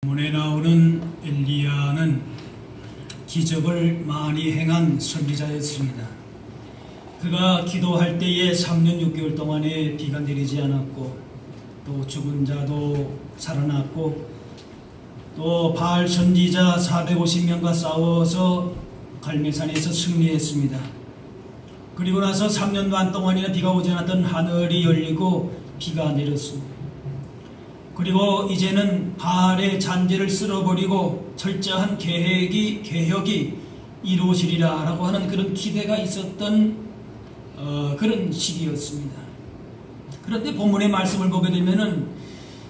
본문에 나오는 엘리야는 기적을 많이 행한 선지자였습니다. 그가 기도할 때에 3년 6개월 동안에 비가 내리지 않았고, 또 죽은 자도 살아났고, 또 바알 선지자 450명과 싸워서 갈멜산에서 승리했습니다. 그리고 나서 3년 반 동안이나 비가 오지 않았던 하늘이 열리고 비가 내렸습니다. 그리고 이제는 바알의 잔재를 쓸어버리고 철저한 개혁이 이루어지리라 라고 하는 그런 기대가 있었던 그런 시기였습니다. 그런데 본문의 말씀을 보게 되면은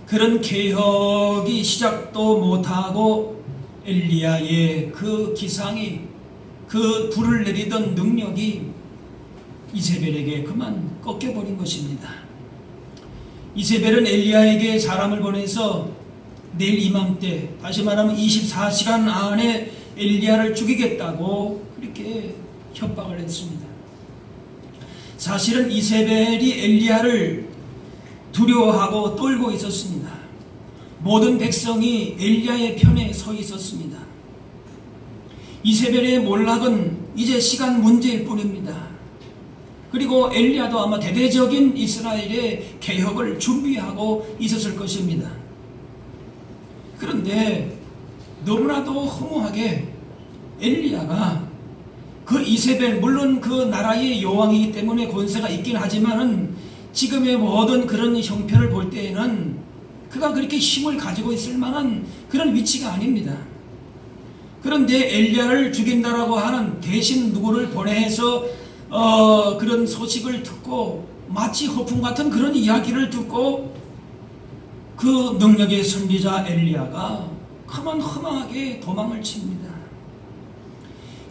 그런 개혁이 시작도 못하고 엘리야의 그 기상이, 그 불을 내리던 능력이 이세벨에게 그만 꺾여버린 것입니다. 이세벨은 엘리야에게 사람을 보내서 내일 이맘때, 다시 말하면 24시간 안에 엘리야를 죽이겠다고 그렇게 협박을 했습니다. 사실은 이세벨이 엘리야를 두려워하고 떨고 있었습니다. 모든 백성이 엘리야의 편에 서 있었습니다. 이세벨의 몰락은 이제 시간 문제일 뿐입니다. 그리고 엘리야도 아마 대대적인 이스라엘의 개혁을 준비하고 있었을 것입니다. 그런데 너무나도 허무하게 엘리야가 그 이세벨, 물론 그 나라의 여왕이기 때문에 권세가 있긴 하지만은 지금의 모든 그런 형편을 볼 때에는 그가 그렇게 힘을 가지고 있을 만한 그런 위치가 아닙니다. 그런데 엘리야를 죽인다라고 하는 대신 누구를 보내서 그런 소식을 듣고 마치 허풍 같은 그런 이야기를 듣고 그 능력의 선지자 엘리야가 그만 허망하게 도망을 칩니다.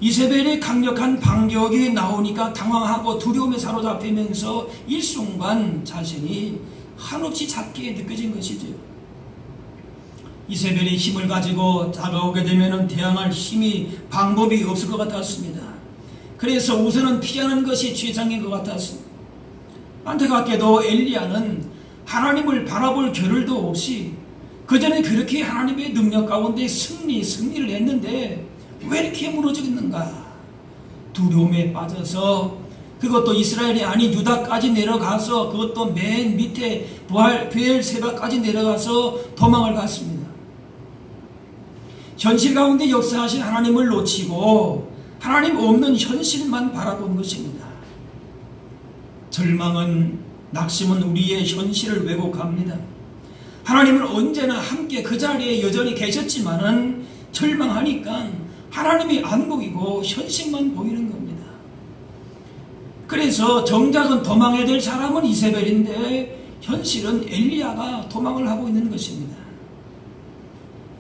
이세벨의 강력한 반격이 나오니까 당황하고 두려움에 사로잡히면서 일순간 자신이 한없이 작게 느껴진 것이죠. 이세벨의 힘을 가지고 다가오게 되면 대항할 힘이, 방법이 없을 것 같았습니다. 그래서 우선은 피하는 것이 최상인 것 같았습니다. 안타깝게도 엘리야는 하나님을 바라볼 겨를도 없이 그전에 그렇게 하나님의 능력 가운데 승리를 했는데 왜 이렇게 무너지겠는가? 두려움에 빠져서, 그것도 이스라엘이 아닌 유다까지 내려가서, 그것도 맨 밑에 브엘세바까지 내려가서 도망을 갔습니다. 현실 가운데 역사하신 하나님을 놓치고 하나님 없는 현실만 바라본 것입니다. 절망은, 낙심은 우리의 현실을 왜곡합니다. 하나님은 언제나 함께 그 자리에 여전히 계셨지만은 절망하니까 하나님이 안 보이고 현실만 보이는 겁니다. 그래서 정작은 도망해야 될 사람은 이세벨인데 현실은 엘리야가 도망을 하고 있는 것입니다.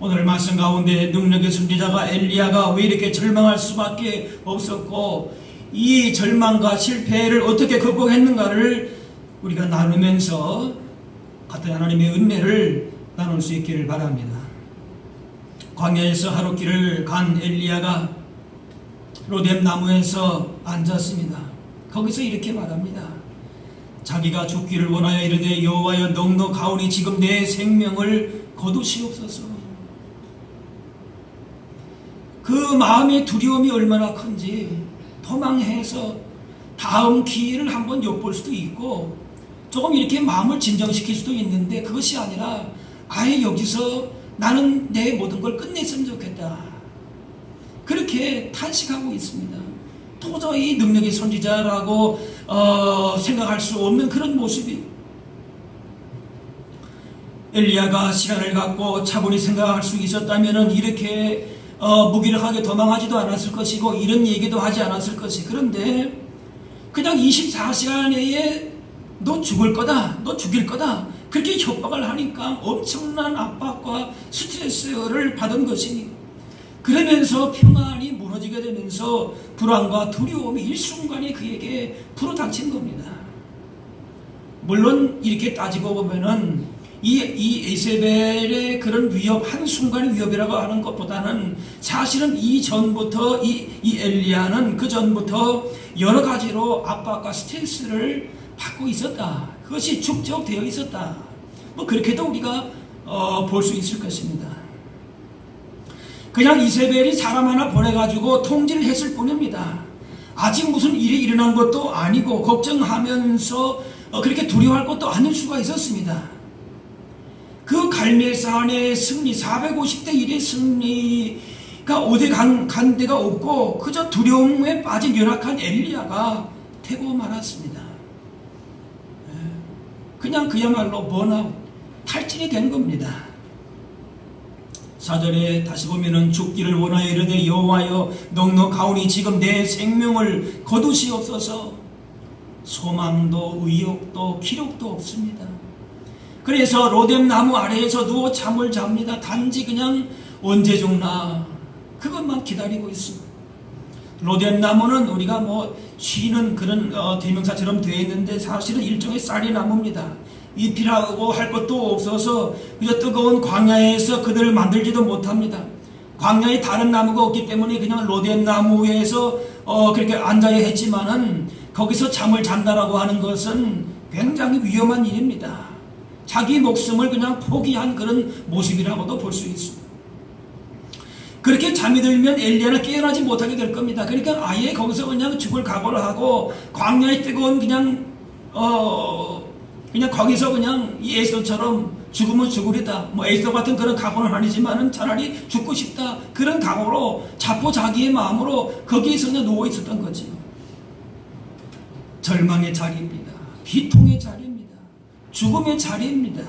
오늘 말씀 가운데 능력의 선지자가 엘리야가 왜 이렇게 절망할 수밖에 없었고 이 절망과 실패를 어떻게 극복했는가를 우리가 나누면서 같은 하나님의 은혜를 나눌 수 있기를 바랍니다. 광야에서 하룻길을 간 엘리야가 로뎀 나무에서 앉았습니다. 거기서 이렇게 말합니다. 자기가 죽기를 원하여 이르되 여호와여 넉넉하오니 지금 내 생명을 거두시옵소서. 그 마음의 두려움이 얼마나 큰지 도망해서 다음 기회를 한번 엿볼 수도 있고 조금 이렇게 마음을 진정시킬 수도 있는데 그것이 아니라 아예 여기서 나는 내 모든 걸 끝냈으면 좋겠다. 그렇게 탄식하고 있습니다. 도저히 능력의 선지자라고 생각할 수 없는 그런 모습이. 엘리야가 시간을 갖고 차분히 생각할 수 있었다면 이렇게 무기력하게 도망하지도 않았을 것이고 이런 얘기도 하지 않았을 것이. 그런데 그냥 24시간 내에 너 죽을 거다, 너 죽일 거다, 그렇게 협박을 하니까 엄청난 압박과 스트레스를 받은 것이니, 그러면서 평안이 무너지게 되면서 불안과 두려움이 일순간에 그에게 불어닥친 겁니다. 물론 이렇게 따지고 보면은 이 이세벨의 그런 위협, 한순간의 위협이라고 하는 것보다는 사실은 이전부터 이 엘리야는 그 전부터 여러 가지로 압박과 스트레스를 받고 있었다. 그것이 축적되어 있었다. 뭐 그렇게도 우리가 볼 수 있을 것입니다. 그냥 이세벨이 사람 하나 보내가지고 통지를 했을 뿐입니다. 아직 무슨 일이 일어난 것도 아니고 걱정하면서 그렇게 두려워할 것도 아닐 수가 있었습니다. 그 갈멜산의 승리, 450대 1의 승리가 어디 간 데가 없고 그저 두려움에 빠진 연약한 엘리야가 태고 말았습니다. 그냥 그야말로 번아웃, 탈진이 된 겁니다. 4절에 다시 보면은 죽기를 원하여 이르되 여호와여 넉넉하오니 지금 내 생명을 거두시옵소서. 소망도 의욕도 기력도 없습니다. 그래서 로뎀 나무 아래에서 누워 잠을 잡니다. 단지 그냥 언제 죽나 그것만 기다리고 있습니다. 로뎀 나무는 우리가 뭐 쉬는 그런 대명사처럼 되어 있는데 사실은 일종의 쌀이 나무입니다. 잎이라고 할 것도 없어서 그저 뜨거운 광야에서 그들을 만들지도 못합니다. 광야에 다른 나무가 없기 때문에 그냥 로뎀 나무에서 그렇게 앉아야 했지만은 거기서 잠을 잔다라고 하는 것은 굉장히 위험한 일입니다. 자기 목숨을 그냥 포기한 그런 모습이라고도 볼 수 있습니다. 그렇게 잠이 들면 엘리야는 깨어나지 못하게 될 겁니다. 그러니까 아예 거기서 그냥 죽을 각오를 하고 광야의 뜨거운 그냥 거기서 그냥 이 에서처럼 죽으면 죽으리다. 뭐 에서 같은 그런 각오는 아니지만은 차라리 죽고 싶다. 그런 각오로 자포자기의 마음으로 거기에서 그냥 누워 있었던 거지. 절망의 자리입니다. 비통의 자리입니다. 죽음의 자리입니다.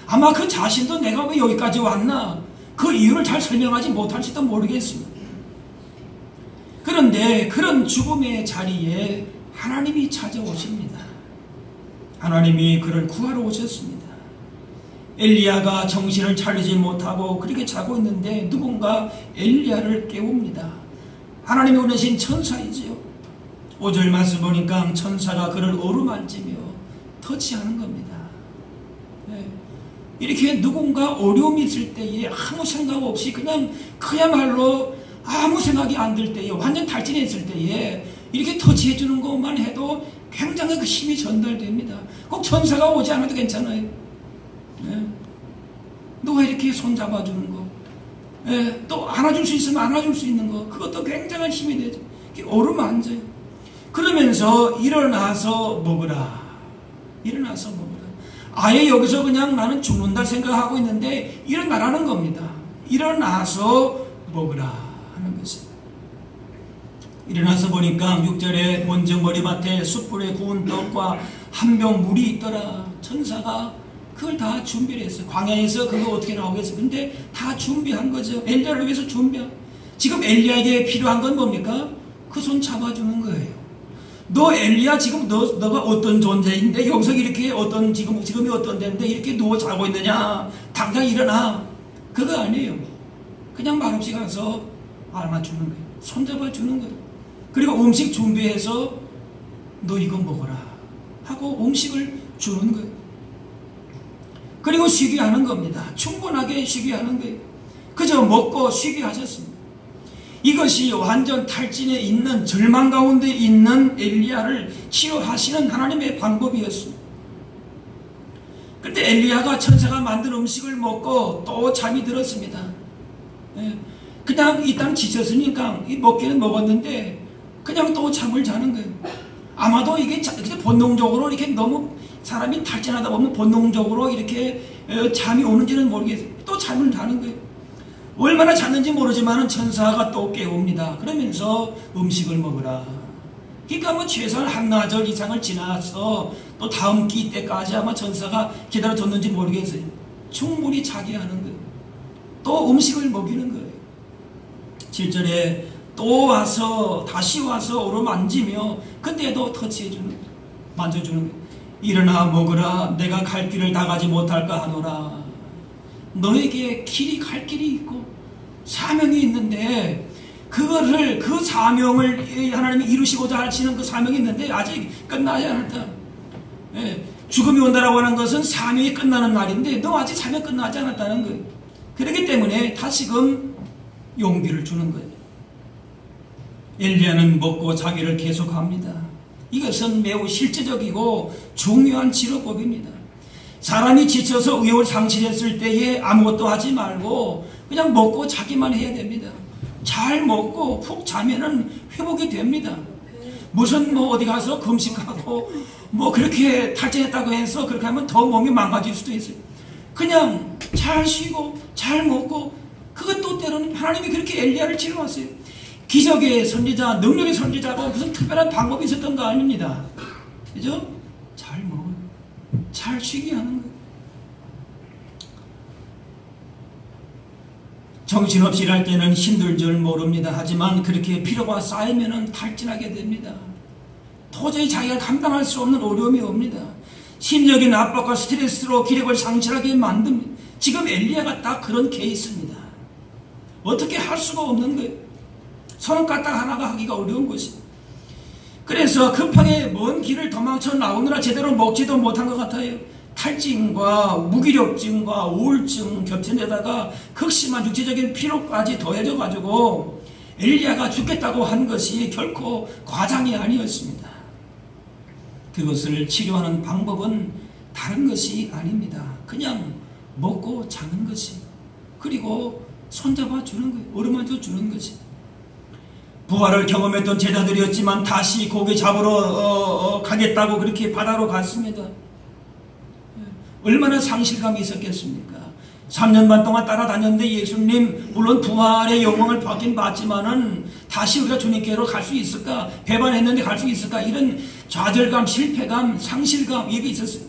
아마 그 자신도 내가 왜 여기까지 왔나 그 이유를 잘 설명하지 못할지도 모르겠습니다. 그런데 그런 죽음의 자리에 하나님이 찾아오십니다. 하나님이 그를 구하러 오셨습니다. 엘리야가 정신을 차리지 못하고 그렇게 자고 있는데 누군가 엘리야를 깨웁니다. 하나님이 보내신 천사이지요. 5절 말씀 보니까 천사가 그를 어루만지며 터치하는 겁니다. 이렇게 누군가 어려움이 있을 때에 아무 생각 없이 그냥 그야말로 아무 생각이 안 들 때에 완전 탈진해 있을 때에 이렇게 터치해 주는 것만 해도 굉장히 그 힘이 전달됩니다. 꼭 천사가 오지 않아도 괜찮아요. 누가 이렇게 손 잡아주는 거, 또 안아줄 수 있으면 안아줄 수 있는 거, 그것도 굉장한 힘이 되죠. 어루만져요. 그러면서 일어나서 먹으라. 일어나서 먹으라. 아예 여기서 그냥 나는 죽는다 생각하고 있는데 일어나라는 겁니다. 일어나서 먹으라 하는 것입니다. 일어나서 보니까 6절에 본즉 머리밭에 숯불에 구운 떡과 한 병 물이 있더라. 천사가 그걸 다 준비를 했어요. 광야에서 그거 어떻게 나오겠어요? 근데 다 준비한 거죠. 엘리야를 위해서 준비한. 지금 엘리야에게 필요한 건 뭡니까? 그 손 잡아주는 거예요. 너 엘리야 지금 너가 어떤 존재인데 여기서 이렇게 지금이 어떤 데인데 이렇게 누워 자고 있느냐? 당장 일어나. 그거 아니에요. 그냥 말없이 가서 안아주는 거예요. 손잡아주는 거예요. 그리고 음식 준비해서 너 이거 먹어라 하고 음식을 주는 거예요. 그리고 쉬게 하는 겁니다. 충분하게 쉬게 하는 거예요. 그저 먹고 쉬게 하셨습니다. 이것이 완전 탈진에 있는 절망 가운데 있는 엘리야를 치료하시는 하나님의 방법이었습니다. 그런데 엘리야가 천사가 만든 음식을 먹고 또 잠이 들었습니다. 그냥 이 땅 지쳤으니까 먹기는 먹었는데 그냥 또 잠을 자는 거예요. 아마도 이게 본능적으로 이렇게 너무 사람이 탈진하다 보면 본능적으로 이렇게 잠이 오는지는 모르겠어요. 또 잠을 자는 거예요. 얼마나 잤는지 모르지만 천사가 또 깨웁니다. 그러면서 음식을 먹으라. 그러니까 뭐 최소한 한나절 이상을 지나서 또 다음 끼 때까지 아마 천사가 기다려줬는지 모르겠어요. 충분히 자게 하는 거예요. 또 음식을 먹이는 거예요. 7절에 또 와서 다시 와서 어루만지며 그때도 터치해주는 거예요. 만져주는 거예요. 일어나 먹으라. 내가 갈 길을 다 가지 못할까 하노라. 너에게 갈 길이 있고 사명이 있는데 그 사명을 하나님이 이루시고자 하시는 그 사명이 있는데 아직 끝나지 않았다. 죽음이 온다라고 하는 것은 사명이 끝나는 날인데 너 아직 사명 끝나지 않았다는 거예요. 그렇기 때문에 다시금 용기를 주는 거예요. 엘리야는 먹고 자기를 계속합니다. 이것은 매우 실제적이고 중요한 치료법입니다. 사람이 지쳐서 의욕을 상실했을 때에 아무것도 하지 말고 그냥 먹고 자기만 해야 됩니다. 잘 먹고 푹 자면은 회복이 됩니다. 무슨 어디 가서 금식하고 그렇게 탈진했다고 해서 그렇게 하면 더 몸이 망가질 수도 있어요. 그냥 잘 쉬고 잘 먹고, 그것도 때로는 하나님이 그렇게 엘리야를 치러왔어요. 기적의 선지자, 능력의 선지자고 무슨 특별한 방법이 있었던 거 아닙니다. 그죠? 잘 먹어요. 잘 쉬게 하는 거예요. 정신없이 일할 때는 힘들 줄 모릅니다. 하지만 그렇게 피로가 쌓이면 탈진하게 됩니다. 도저히 자기가 감당할 수 없는 어려움이 옵니다. 심적인 압박과 스트레스로 기력을 상실하게 만듭니다. 지금 엘리야가 딱 그런 케이스입니다. 어떻게 할 수가 없는 거예요. 손가락 하나가 하기가 어려운 것입니다. 그래서 급하게 먼 길을 도망쳐 나오느라 제대로 먹지도 못한 것 같아요. 탈진과 무기력증과 우울증 겹친 데다가 극심한 육체적인 피로까지 더해져 가지고 엘리야가 죽겠다고 한 것이 결코 과장이 아니었습니다. 그것을 치료하는 방법은 다른 것이 아닙니다. 그냥 먹고 자는 것이, 그리고 손잡아 주는 거예요. 어루만져 주는 것이. 부활을 경험했던 제자들이었지만 다시 고기 잡으러 가겠다고 그렇게 바다로 갔습니다. 얼마나 상실감이 있었겠습니까? 3년 반 동안 따라다녔는데 예수님 물론 부활의 영광을 받긴 받지만은 다시 우리가 주님께로 갈 수 있을까? 배반했는데 갈 수 있을까? 이런 좌절감, 실패감, 상실감 이게 있었어요.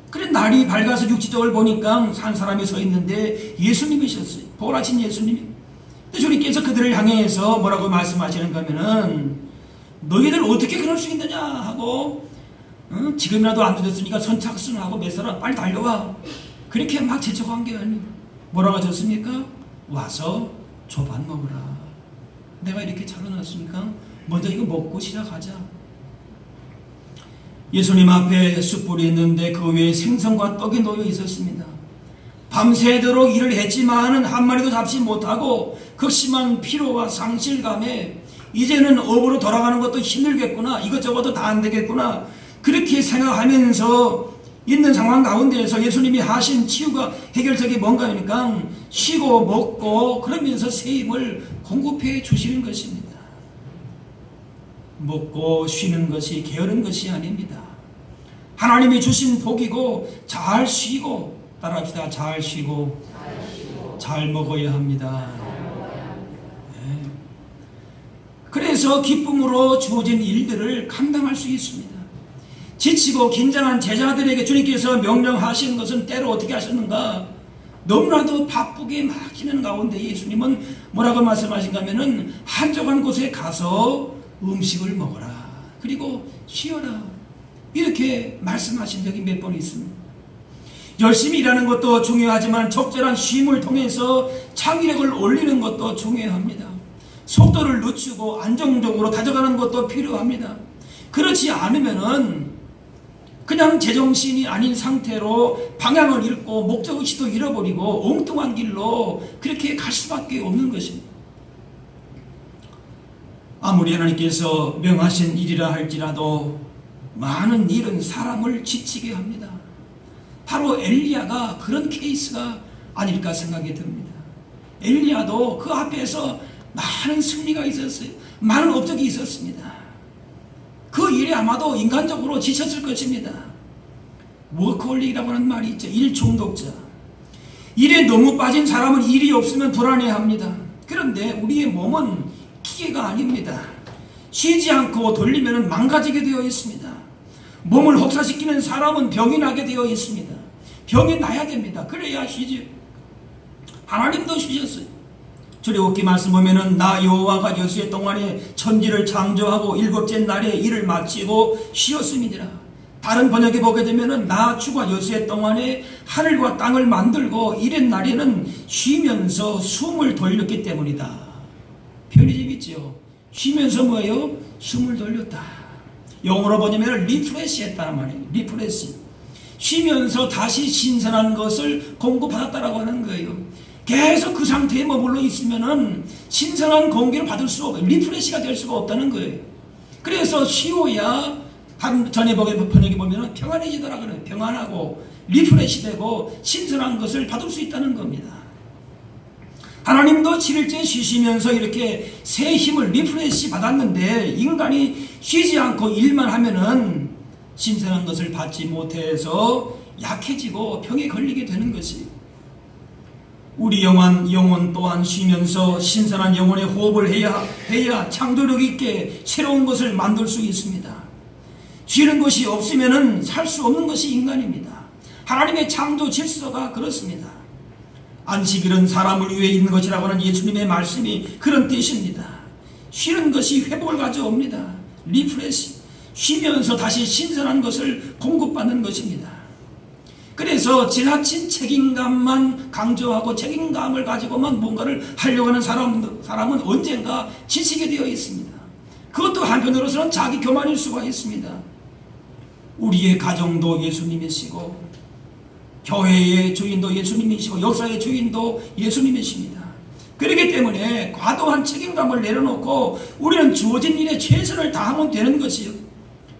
그래 날이 밝아서 육지적을 보니까 한 사람이 서 있는데 예수님이셨어요. 보라신 예수님이. 주님께서 그들을 향해서 뭐라고 말씀하시는가 하면은 너희들 어떻게 그럴 수 있느냐 하고 지금이라도 안 늦었으니까 선착순하고 몇 사람 빨리 달려와. 그렇게 막 재촉한 게 아니에요. 뭐라고 하셨습니까? 와서 조반 먹으라. 내가 이렇게 차려놨으니까 먼저 이거 먹고 시작하자. 예수님 앞에 숯불이 있는데 그 위에 생선과 떡이 놓여 있었습니다. 밤새도록 일을 했지만은 한 마리도 잡지 못하고 극심한 피로와 상실감에 이제는 업으로 돌아가는 것도 힘들겠구나, 이것저것도 다 안 되겠구나, 그렇게 생각하면서 있는 상황 가운데에서 예수님이 하신 치유가 해결책이 뭔가 하니까 쉬고 먹고 그러면서 새 힘을 공급해 주시는 것입니다. 먹고 쉬는 것이 게으른 것이 아닙니다. 하나님이 주신 복이고, 잘 쉬고, 따라합시다. 잘 쉬고 잘 먹어야 합니다. 네. 그래서 기쁨으로 주어진 일들을 감당할 수 있습니다. 지치고 긴장한 제자들에게 주님께서 명령하시는 것은 때로 어떻게 하셨는가? 너무나도 바쁘게 막히는 가운데 예수님은 뭐라고 말씀하신가 하면은 한적한 곳에 가서 음식을 먹어라, 그리고 쉬어라, 이렇게 말씀하신 적이 몇 번 있습니다. 열심히 일하는 것도 중요하지만 적절한 쉼을 통해서 창의력을 올리는 것도 중요합니다. 속도를 늦추고 안정적으로 다져가는 것도 필요합니다. 그렇지 않으면은 그냥 제정신이 아닌 상태로 방향을 잃고 목적의식도 잃어버리고 엉뚱한 길로 그렇게 갈 수밖에 없는 것입니다. 아무리 하나님께서 명하신 일이라 할지라도 많은 일은 사람을 지치게 합니다. 바로 엘리야가 그런 케이스가 아닐까 생각이 듭니다. 엘리야도 그 앞에서 많은 승리가 있었어요. 많은 업적이 있었습니다. 그 일에 아마도 인간적으로 지쳤을 것입니다. 워커홀릭이라고 하는 말이 있죠. 일 중독자. 일에 너무 빠진 사람은 일이 없으면 불안해합니다. 그런데 우리의 몸은 기계가 아닙니다. 쉬지 않고 돌리면 망가지게 되어 있습니다. 몸을 혹사시키는 사람은 병이 나게 되어 있습니다. 병이 나야 됩니다. 그래야 쉬지. 하나님도 쉬셨어요. 출애굽기 말씀 보면은 나 여호와가 여수의 동안에 천지를 창조하고 일곱째 날에 일을 마치고 쉬었음이니라. 다른 번역에 보게 되면은 나 주가 여수의 동안에 하늘과 땅을 만들고 일의 날에는 쉬면서 숨을 돌렸기 때문이다. 편의점 있죠. 쉬면서 뭐예요? 숨을 돌렸다. 영어로 보면 리프레시 했다는 말이에요. 리프레시. 쉬면서 다시 신선한 것을 공급받았다라고 하는 거예요. 계속 그 상태에 머물러 있으면은 신선한 공기를 받을 수 없어요. 리프레시가 될 수가 없다는 거예요. 그래서 쉬어야 전에 번역에 보면은 평안해지더라 그래요. 평안하고 리프레시 되고 신선한 것을 받을 수 있다는 겁니다. 하나님도 7일째 쉬시면서 이렇게 새 힘을 리프레시 받았는데 인간이 쉬지 않고 일만 하면은 신선한 것을 받지 못해서 약해지고 병에 걸리게 되는 것이, 우리 영혼 또한 쉬면서 신선한 영혼의 호흡을 해야 창조력 있게 새로운 것을 만들 수 있습니다. 쉬는 것이 없으면은 살 수 없는 것이 인간입니다. 하나님의 창조 질서가 그렇습니다. 안식일은 사람을 위해 있는 것이라고 하는 예수님의 말씀이 그런 뜻입니다. 쉬는 것이 회복을 가져옵니다. 리프레시. 쉬면서 다시 신선한 것을 공급받는 것입니다. 그래서 지나친 책임감만 강조하고 책임감을 가지고만 뭔가를 하려고 하는 사람은 언젠가 지치게 되어 있습니다. 그것도 한편으로서는 자기 교만일 수가 있습니다. 우리의 가정도 예수님이시고 교회의 주인도 예수님이시고 역사의 주인도 예수님이십니다. 그렇기 때문에 과도한 책임감을 내려놓고 우리는 주어진 일에 최선을 다하면 되는 것이요,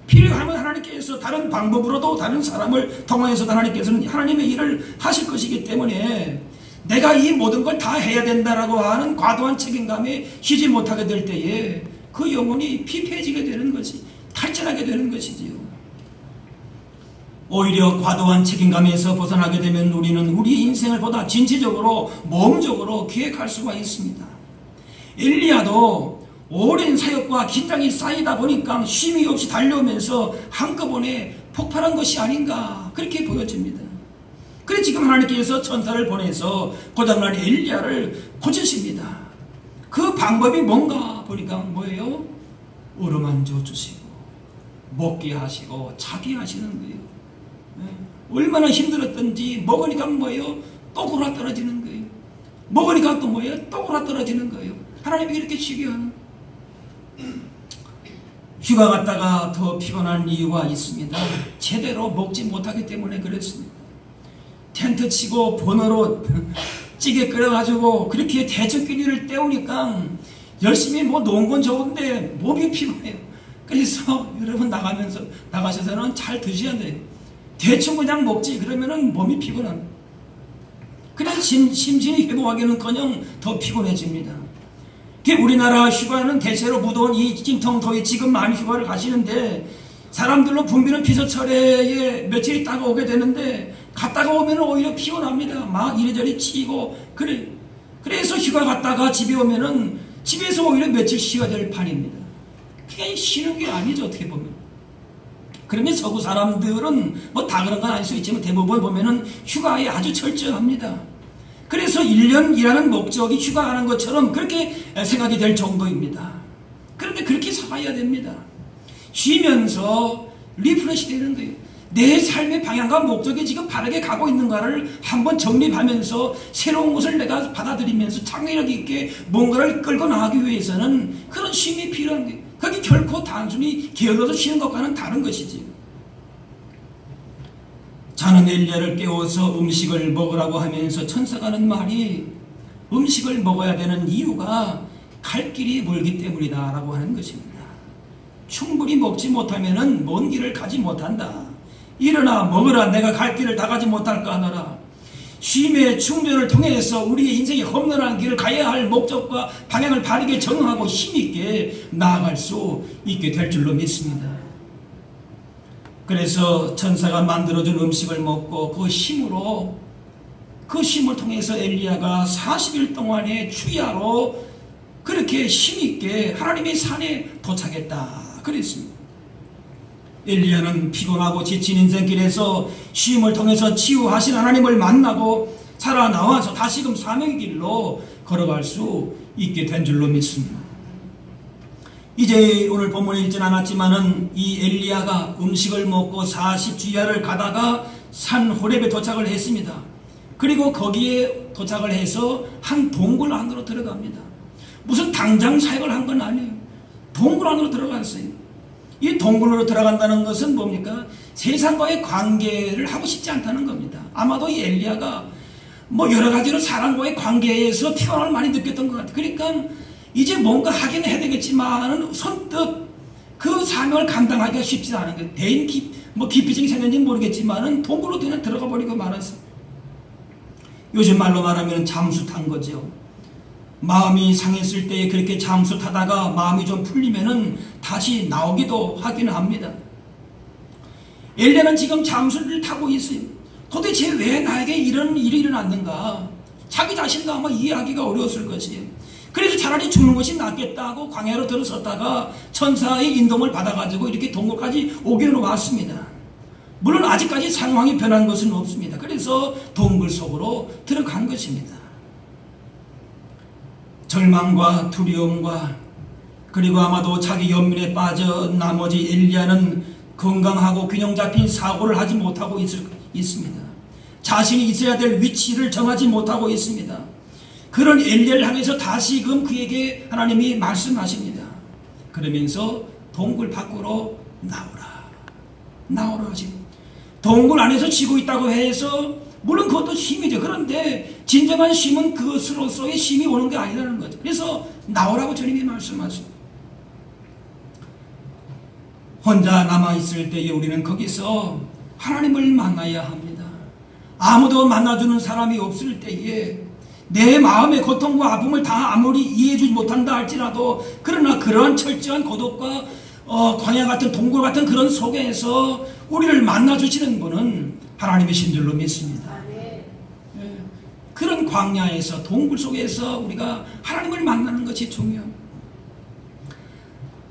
필요하면 하나님께서 다른 방법으로도 다른 사람을 통하여서 하나님께서는 하나님의 일을 하실 것이기 때문에 내가 이 모든 걸 다 해야 된다라고 하는 과도한 책임감에 쉬지 못하게 될 때에 그 영혼이 피폐해지게 되는 것이, 탈진하게 되는 것이지요. 오히려 과도한 책임감에서 벗어나게 되면 우리는 우리 인생을 보다 진취적으로 모험적으로 기획할 수가 있습니다. 엘리야도 오랜 사역과 긴장이 쌓이다 보니까 쉼이 없이 달려오면서 한꺼번에 폭발한 것이 아닌가, 그렇게 보여집니다. 그래서 지금 하나님께서 천사를 보내서 고장난 엘리야를 고치십니다. 그 방법이 뭔가 보니까 뭐예요? 어루만져 주시고 먹게 하시고 자게 하시는 거예요. 얼마나 힘들었던지 먹으니까 뭐예요? 또 골아 떨어지는 거예요. 먹으니까 또 뭐예요? 또 골아 떨어지는 거예요. 하나님이 이렇게 쉬게 하는. 휴가 갔다가 더 피곤한 이유가 있습니다. 제대로 먹지 못하기 때문에 그렇습니다. 텐트 치고 번호로 찌개 끓여가지고 그렇게 대청끼리를 때우니까 열심히 뭐 놓은 건 좋은데 몸이 피곤해요. 그래서 여러분 나가셔서는 잘 드셔야 돼요. 대충 그냥 먹지 그러면은 몸이 피곤한. 그냥 심신이 회복하기는커녕 더 피곤해집니다. 우리나라 휴가는 대체로 무더운 이 찜통더위 지금 많이 휴가를 가시는데 사람들로 붐비는 피서철에 며칠 있다가 오게 되는데 갔다가 오면 오히려 피곤합니다. 막 이리저리 치이고 그래. 그래서 휴가 갔다가 집에 오면은 집에서 오히려 며칠 쉬어야 될 판입니다. 그게 쉬는 게 아니죠, 어떻게 보면. 그러면 서구 사람들은 뭐 다 그런 건 아닐 수 있지만 대부분 보면은 휴가에 아주 철저합니다. 그래서 1년 일하는 목적이 휴가하는 것처럼 그렇게 생각이 될 정도입니다. 그런데 그렇게 살아야 됩니다. 쉬면서 리프레시 되는 거예요. 내 삶의 방향과 목적이 지금 바르게 가고 있는가를 한번 정립하면서 새로운 것을 내가 받아들이면서 창의력 있게 뭔가를 끌고 나가기 위해서는 그런 쉼이 필요한 거예요. 그게 결코 단순히 게을러서 쉬는 것과는 다른 것이지. 자는 엘리야를 깨워서 음식을 먹으라고 하면서 천사가 하는 말이 음식을 먹어야 되는 이유가 갈 길이 멀기 때문이다 라고 하는 것입니다. 충분히 먹지 못하면 먼 길을 가지 못한다. 일어나 먹으라, 내가 갈 길을 다 가지 못할까 하노라. 쉼의 충전을 통해서 우리의 인생의 험난한 길을 가야 할 목적과 방향을 바르게 정하고 힘있게 나아갈 수 있게 될 줄로 믿습니다. 그래서 천사가 만들어준 음식을 먹고 그 힘을 통해서 엘리야가 40일 동안의 주야로 그렇게 힘있게 하나님의 산에 도착했다 그랬습니다. 엘리야는 피곤하고 지친 인생길에서 쉼을 통해서 치유하신 하나님을 만나고 살아나와서 다시금 사명의 길로 걸어갈 수 있게 된 줄로 믿습니다. 이제 오늘 본문에 읽진 않았지만은 이 엘리야가 음식을 먹고 40주야를 가다가 산 호렙에 도착을 했습니다. 그리고 거기에 도착을 해서 한 동굴 안으로 들어갑니다. 무슨 당장 사역을 한 건 아니에요. 동굴 안으로 들어갔어요. 이 동굴로 들어간다는 것은 뭡니까? 세상과의 관계를 하고 싶지 않다는 겁니다. 아마도 이 엘리야가 뭐 여러 가지로 사람과의 관계에서 피곤함을 많이 느꼈던 것 같아요. 그러니까 이제 뭔가 하긴 해야 되겠지만은 선뜻 그 사명을 감당하기가 쉽지 않은 거예요. 대인 기피증이 생겼는지 모르겠지만은 동굴로 그냥 들어가 버리고 말았어요. 요즘 말로 말하면 잠수 탄 거죠. 마음이 상했을 때 그렇게 잠수 타다가 마음이 좀 풀리면은 다시 나오기도 하기는 합니다. 엘리야는 지금 잠수를 타고 있어요. 도대체 왜 나에게 이런 일이 일어났는가? 자기 자신도 아마 이해하기가 어려웠을 것이에요. 그래서 차라리 죽는 것이 낫겠다고 광야로 들어섰다가 천사의 인도를 받아가지고 이렇게 동굴까지 오기는 왔습니다. 물론 아직까지 상황이 변한 것은 없습니다. 그래서 동굴 속으로 들어간 것입니다. 절망과 두려움과 그리고 아마도 자기 연민에 빠져 나머지 엘리야는 건강하고 균형 잡힌 사고를 하지 못하고 있습니다. 자신이 있어야 될 위치를 정하지 못하고 있습니다. 그런 엘리야를 향해서 다시금 그에게 하나님이 말씀하십니다. 그러면서 동굴 밖으로 나오라 하시고, 동굴 안에서 쉬고 있다고 해서 물론 그것도 쉼이죠. 그런데 진정한 쉼은 그것으로서의 쉼이 오는 게 아니라는 거죠. 그래서 나오라고 주님이 말씀하십니다. 혼자 남아있을 때에 우리는 거기서 하나님을 만나야 합니다. 아무도 만나주는 사람이 없을 때에 내 마음의 고통과 아픔을 다 아무리 이해해주지 못한다 할지라도, 그러나 그러한 철저한 고독과 광야 같은 동굴 같은 그런 속에서 우리를 만나주시는 분은 하나님이신 줄로 믿습니다. 그런 광야에서 동굴 속에서 우리가 하나님을 만나는 것이 중요합니다.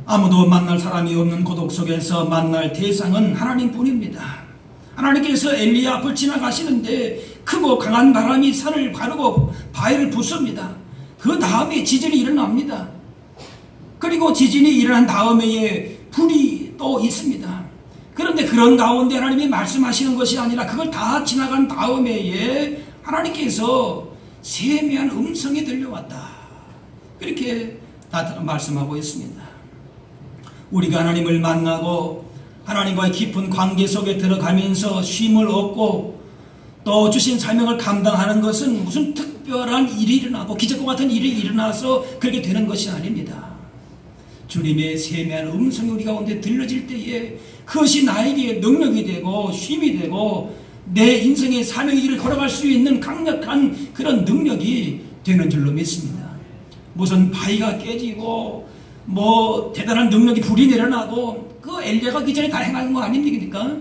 아무도 만날 사람이 없는 고독 속에서 만날 대상은 하나님뿐입니다. 하나님께서 엘리야 앞을 지나가시는데 크고 강한 바람이 산을 가르고 바위를 부숩니다. 그 다음에 지진이 일어납니다. 그리고 지진이 일어난 다음에 불이 또 있습니다. 그런데 그런 가운데 하나님이 말씀하시는 것이 아니라 그걸 다 지나간 다음에 하나님께서 세미한 음성이 들려왔다. 그렇게 말씀하고 있습니다. 우리가 하나님을 만나고 하나님과의 깊은 관계 속에 들어가면서 쉼을 얻고 또 주신 사명을 감당하는 것은 무슨 특별한 일이 일어나고 기적과 같은 일이 일어나서 그렇게 되는 것이 아닙니다. 주님의 세미한 음성이 우리 가운데 들려질 때에 그것이 나에게 능력이 되고 쉼이 되고 내 인생의 사명의 길을 걸어갈 수 있는 강력한 그런 능력이 되는 줄로 믿습니다. 무슨 바위가 깨지고 대단한 능력이 불이 내려나고 그 엘리야가 그 전에 다 행한 거 아닙니까?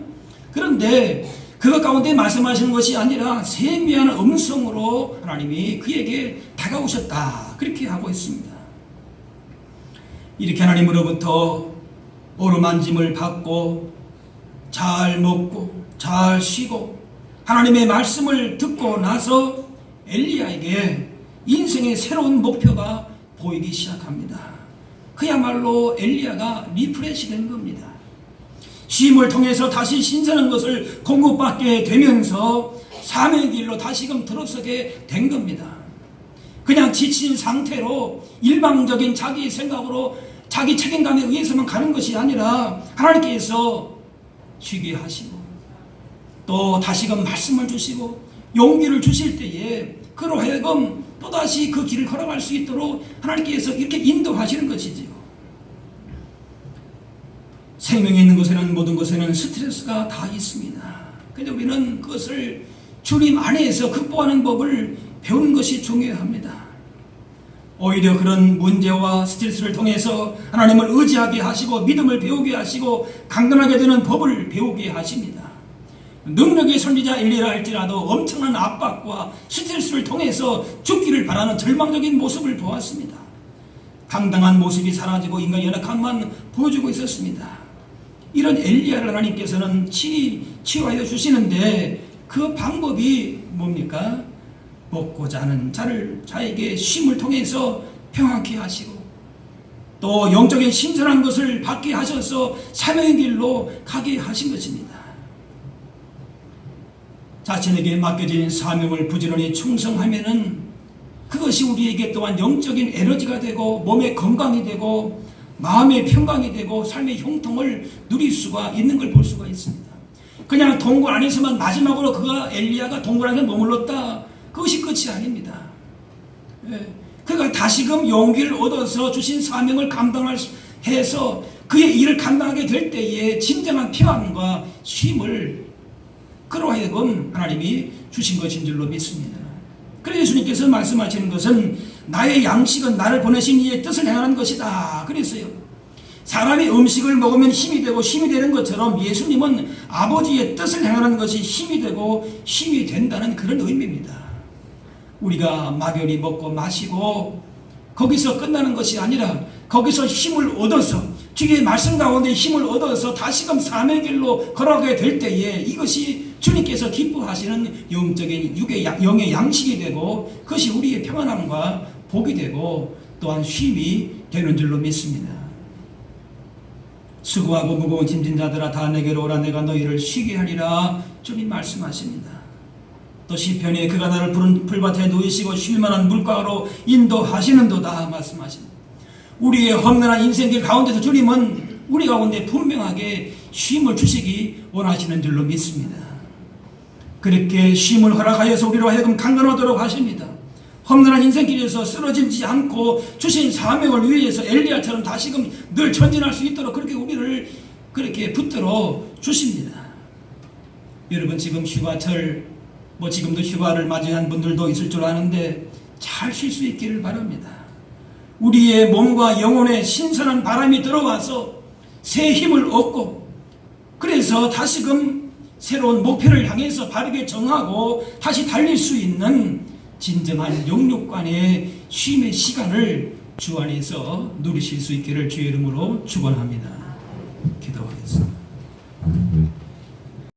그런데 그것 가운데 말씀하시는 것이 아니라 세미한 음성으로 하나님이 그에게 다가오셨다. 그렇게 하고 있습니다. 이렇게 하나님으로부터 어루만짐을 받고 잘 먹고 잘 쉬고 하나님의 말씀을 듣고 나서 엘리야에게 인생의 새로운 목표가 보이기 시작합니다. 그야말로 엘리야가 리프레시 된 겁니다. 쉼을 통해서 다시 신선한 것을 공급받게 되면서 사명의 길로 다시금 들어서게 된 겁니다. 그냥 지친 상태로 일방적인 자기 생각으로 자기 책임감에 의해서만 가는 것이 아니라 하나님께서 쉬게 하시고 또 다시금 말씀을 주시고 용기를 주실 때에 그로 하여금 또다시 그 길을 걸어갈 수 있도록 하나님께서 이렇게 인도하시는 것이지요. 생명이 있는 곳에는 모든 곳에는 스트레스가 다 있습니다. 그런데 우리는 그것을 주님 안에서 극복하는 법을 배우는 것이 중요합니다. 오히려 그런 문제와 스트레스를 통해서 하나님을 의지하게 하시고 믿음을 배우게 하시고 강건하게 되는 법을 배우게 하십니다. 능력의 선지자 엘리야라 할지라도 엄청난 압박과 스트레스를 통해서 죽기를 바라는 절망적인 모습을 보았습니다. 당당한 모습이 사라지고 인간의 연약함만 보여주고 있었습니다. 이런 엘리야를 하나님께서는 치유하여 주시는데 그 방법이 뭡니까? 먹고자 하는 자에게 쉼을 통해서 평안케 하시고 또 영적인 신선한 것을 받게 하셔서 사명의 길로 가게 하신 것입니다. 자신에게 맡겨진 사명을 부지런히 충성하면은 그것이 우리에게 또한 영적인 에너지가 되고 몸의 건강이 되고 마음의 평강이 되고 삶의 형통을 누릴 수가 있는 걸 볼 수가 있습니다. 그냥 동굴 안에서만 마지막으로 엘리야가 동굴 안에 머물렀다. 그것이 끝이 아닙니다. 그가 다시금 용기를 얻어서 주신 사명을 감당해서 그의 일을 감당하게 될 때에 진정한 평안과 쉼을 그로 하여금 하나님이 주신 것인 줄로 믿습니다. 그래서 예수님께서 말씀하시는 것은 나의 양식은 나를 보내신 이의 뜻을 행하는 것이다. 그랬어요. 사람이 음식을 먹으면 힘이 되고 힘이 되는 것처럼 예수님은 아버지의 뜻을 행하는 것이 힘이 되고 힘이 된다는 그런 의미입니다. 우리가 막연히 먹고 마시고 거기서 끝나는 것이 아니라 거기서 힘을 얻어서 주의 말씀 가운데 힘을 얻어서 다시금 사명의 길로 걸어가게 될 때에 이것이 주님께서 기뻐하시는 영적인 영의 양식이 되고 그것이 우리의 평안함과 복이 되고 또한 쉼이 되는 줄로 믿습니다. 수고하고 무거운 짐진 자들아 다 내게로 오라 내가 너희를 쉬게 하리라 주님 말씀하십니다. 또 시편에 그가 나를 푸른 풀밭에 누이시고 쉴만한 물가로 인도하시는도다 말씀하십니다. 우리의 험난한 인생길 가운데서 주님은 우리 가운데 분명하게 쉼을 주시기 원하시는 줄로 믿습니다. 그렇게 쉼을 허락하여서 우리로 하여금 강건하도록 하십니다. 험난한 인생길에서 쓰러지지 않고 주신 사명을 위해서 엘리야처럼 다시금 늘 전진할 수 있도록 그렇게 우리를 그렇게 붙들어 주십니다. 여러분 지금 휴가철 지금도 휴가를 맞이한 분들도 있을 줄 아는데 잘 쉴 수 있기를 바랍니다. 우리의 몸과 영혼에 신선한 바람이 들어와서 새 힘을 얻고 그래서 다시금 새로운 목표를 향해서 바르게 정하고 다시 달릴 수 있는 진정한 영육간의 쉼의 시간을 주 안에서 누리실 수 있기를 주의 이름으로 축원합니다. 기도하겠습니다.